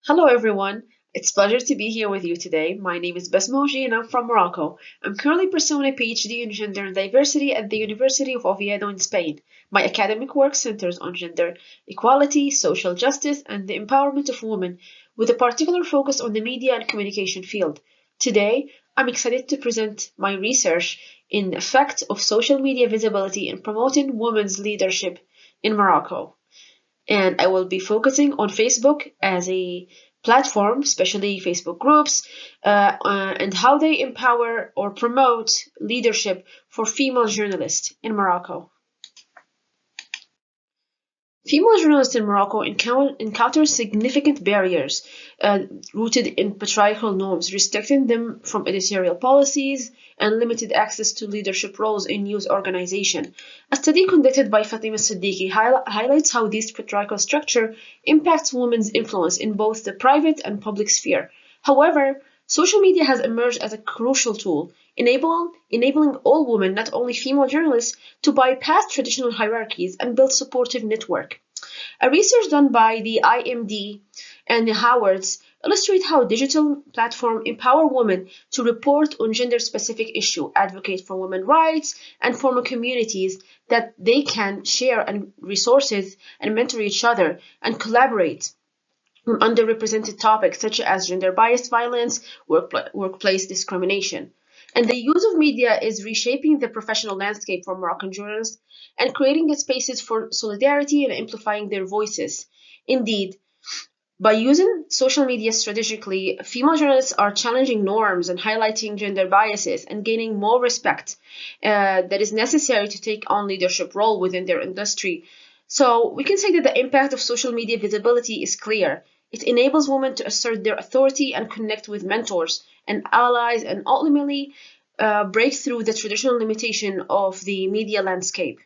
Hello everyone, it's a pleasure to be here with you today. My name is Basma and I'm from Morocco. I'm currently pursuing a PhD in gender diversity at the University of Oviedo in Spain. My academic work centers on gender equality, social justice, and the empowerment of women, with a particular focus on the media and communication field. Today, I'm excited to present my research in the effect of social media visibility in promoting women's leadership in Morocco, and I will be focusing on Facebook as a platform, especially Facebook groups, and how they empower or promote leadership for female journalists in Morocco. Female journalists in Morocco encounter significant barriers rooted in patriarchal norms, restricting them from editorial policies and limited access to leadership roles in news organizations. A study conducted by Fatima Siddiqui highlights how this patriarchal structure impacts women's influence in both the private and public sphere. However, social media has emerged as a crucial tool, enabling all women, not only female journalists, to bypass traditional hierarchies and build supportive network. A research done by the IMD and the Howards illustrate how digital platforms empower women to report on gender-specific issues, advocate for women's rights, and form communities that they can share and resources and mentor each other and collaborate on underrepresented topics such as gender-biased violence, workplace discrimination. And the use of media is reshaping the professional landscape for Moroccan journalists and creating spaces for solidarity and amplifying their voices. Indeed, by using social media strategically, female journalists are challenging norms and highlighting gender biases and gaining more respect that is necessary to take on leadership role within their industry. So we can say that the impact of social media visibility is clear. It enables women to assert their authority and connect with mentors and allies and ultimately break through the traditional limitation of the media landscape.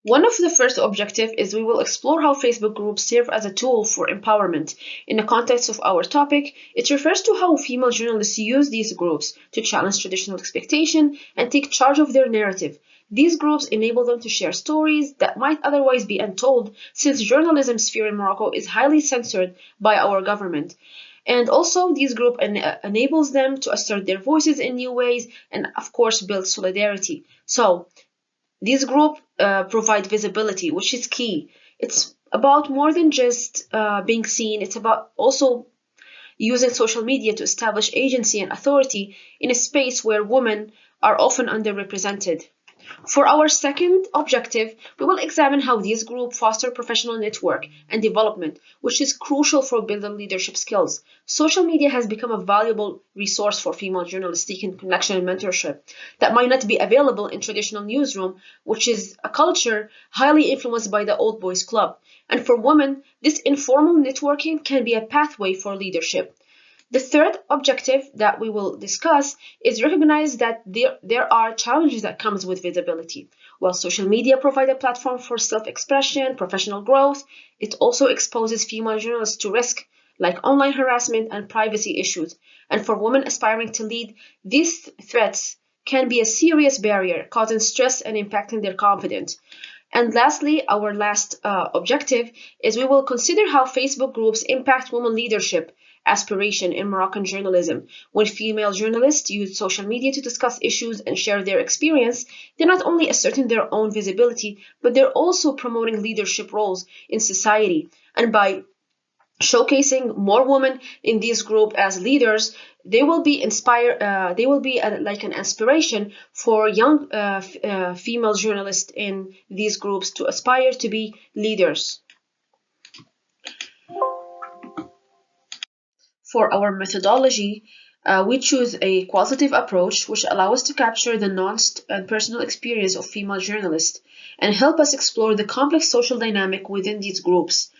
One of the first objectives is we will explore how Facebook groups serve as a tool for empowerment. In the context of our topic, it refers to how female journalists use these groups to challenge traditional expectation and take charge of their narrative. These groups enable them to share stories that might otherwise be untold, since journalism sphere in Morocco is highly censored by our government. And also, these group enables them to assert their voices in new ways and, of course, build solidarity. So, these groups provide visibility, which is key. It's about more than just being seen. It's about also using social media to establish agency and authority in a space where women are often underrepresented. For our second objective, we will examine how these groups foster professional network and development, which is crucial for building leadership skills. Social media has become a valuable resource for female journalists seeking connection and mentorship that might not be available in traditional newsroom, which is a culture highly influenced by the old boys club. And for women, this informal networking can be a pathway for leadership. The third objective that we will discuss is recognize that there are challenges that comes with visibility. While social media provide a platform for self-expression, professional growth, it also exposes female journalists to risk like online harassment and privacy issues. And for women aspiring to lead, these threats can be a serious barrier, causing stress and impacting their confidence. And lastly, our last objective is we will consider how Facebook groups impact women leadership aspiration in Moroccan journalism. When female journalists use social media to discuss issues and share their experience, they're not only asserting their own visibility, but they're also promoting leadership roles in society. And by showcasing more women in this group as leaders, they will be inspired. They will be like an inspiration for young female journalists in these groups to aspire to be leaders. For our methodology, we choose a qualitative approach which allows us to capture the nuanced and personal experience of female journalists and help us explore the complex social dynamic within these groups.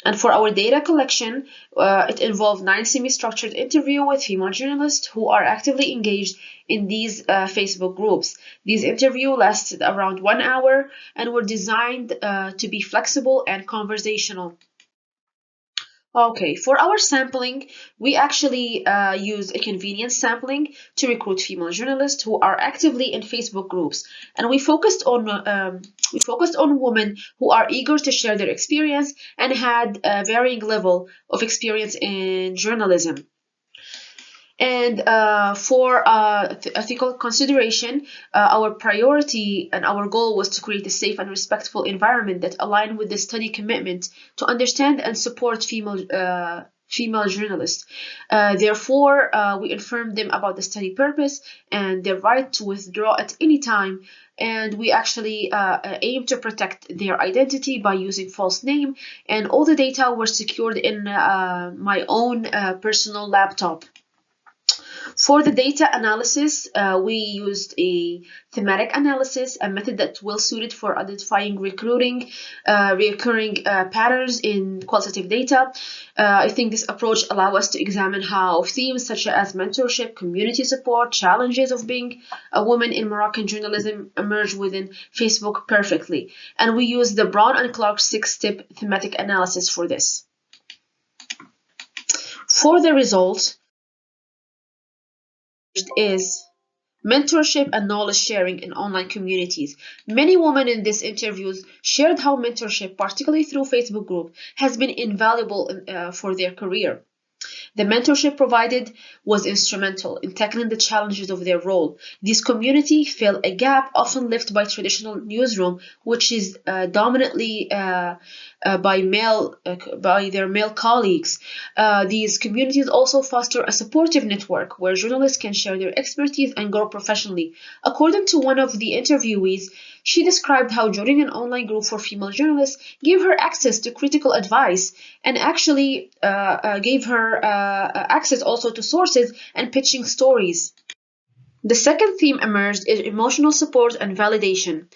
And for our data collection, it involved 9 semi-structured interviews with female journalists who are actively engaged in these Facebook groups. These interviews lasted around 1 hour and were designed to be flexible and conversational. Okay, for our sampling, we actually use a convenience sampling to recruit female journalists who are actively in Facebook groups, and we focused on women who are eager to share their experience and had a varying level of experience in journalism. And for ethical consideration, our priority and our goal was to create a safe and respectful environment that aligned with the study commitment to understand and support female journalists. Therefore, we informed them about the study purpose and their right to withdraw at any time. And we actually aim to protect their identity by using false name. And all the data were secured in my own personal laptop. For the data analysis, we used a thematic analysis, a method that's well suited for identifying recurring patterns in qualitative data. I think this approach allows us to examine how themes such as mentorship, community support, challenges of being a woman in Moroccan journalism emerge within Facebook perfectly. And we use the Brown and Clark 6-step thematic analysis for this. For the results, is mentorship and knowledge sharing in online communities. Many women in these interviews shared how mentorship, particularly through Facebook group, has been invaluable for their career. The mentorship provided was instrumental in tackling the challenges of their role. This community filled a gap often left by traditional newsroom, which is dominantly by their male colleagues. These communities also foster a supportive network where journalists can share their expertise and grow professionally. According to one of the interviewees, she described how joining an online group for female journalists gave her access to critical advice and actually gave her access also to sources and pitching stories. The second theme emerged is emotional support and validation.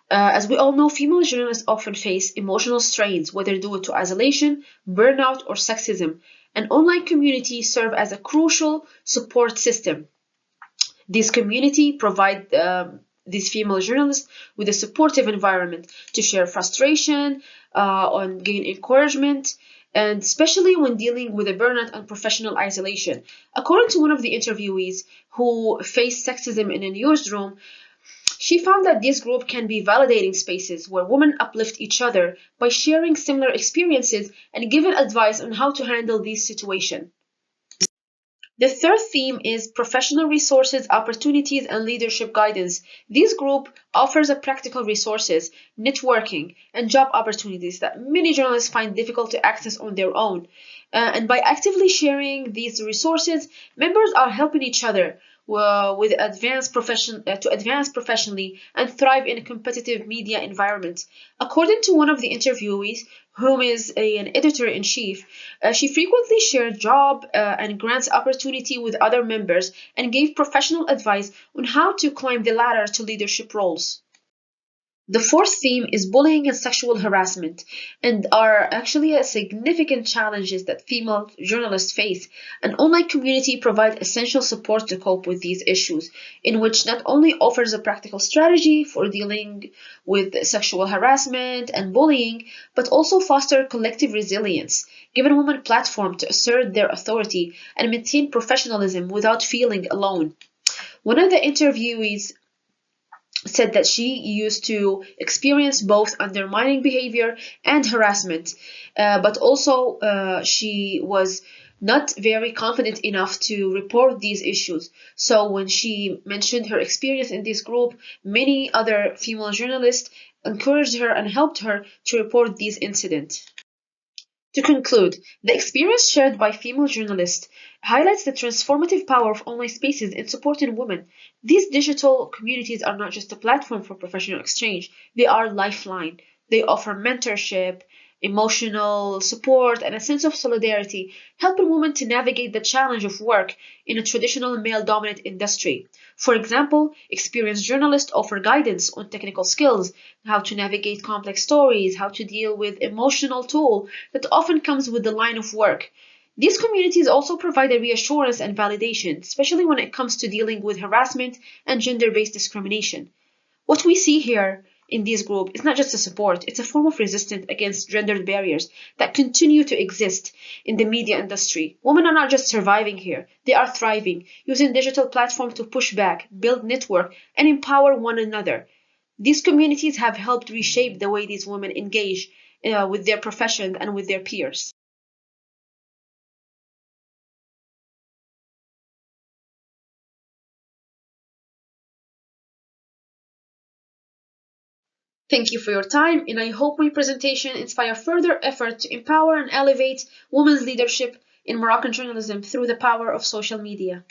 As we all know, female journalists often face emotional strains, whether due to isolation, burnout, or sexism. An online community serve as a crucial support system. This community provide these female journalists with a supportive environment to share frustration, and gain encouragement, and especially when dealing with a burnout and professional isolation. According to one of the interviewees who faced sexism in a newsroom, she found that this group can be validating spaces where women uplift each other by sharing similar experiences and giving advice on how to handle these situations. The third theme is professional resources, opportunities, and leadership guidance. This group offers a practical resources, networking, and job opportunities that many journalists find difficult to access on their own. And by actively sharing these resources, members are helping each other to advance professionally and thrive in a competitive media environment. According to one of the interviewees, whom is an editor-in-chief, she frequently shared job and grants opportunity with other members and gave professional advice on how to climb the ladder to leadership roles. The fourth theme is bullying and sexual harassment, and are actually a significant challenges that female journalists face. An online community provides essential support to cope with these issues, in which not only offers a practical strategy for dealing with sexual harassment and bullying, but also foster collective resilience, giving women a platform to assert their authority and maintain professionalism without feeling alone. One of the interviewees said that she used to experience both undermining behavior and harassment, but also she was not very confident enough to report these issues. So when she mentioned her experience in this group, many other female journalists encouraged her and helped her to report these incidents. To conclude, the experience shared by female journalists highlights the transformative power of online spaces in supporting women. These digital communities are not just a platform for professional exchange, they are a lifeline. They offer mentorship, emotional support, and a sense of solidarity, helping women to navigate the challenge of work in a traditional male-dominant industry. For example, experienced journalists offer guidance on technical skills, how to navigate complex stories, how to deal with emotional toll that often comes with the line of work. These communities also provide a reassurance and validation, especially when it comes to dealing with harassment and gender-based discrimination. What we see here in these groups is not just a support, it's a form of resistance against gendered barriers that continue to exist in the media industry. Women are not just surviving here, they are thriving, using digital platforms to push back, build network, and empower one another. These communities have helped reshape the way these women engage with their profession and with their peers. Thank you for your time, and I hope my presentation inspire further effort to empower and elevate women's leadership in Moroccan journalism through the power of social media.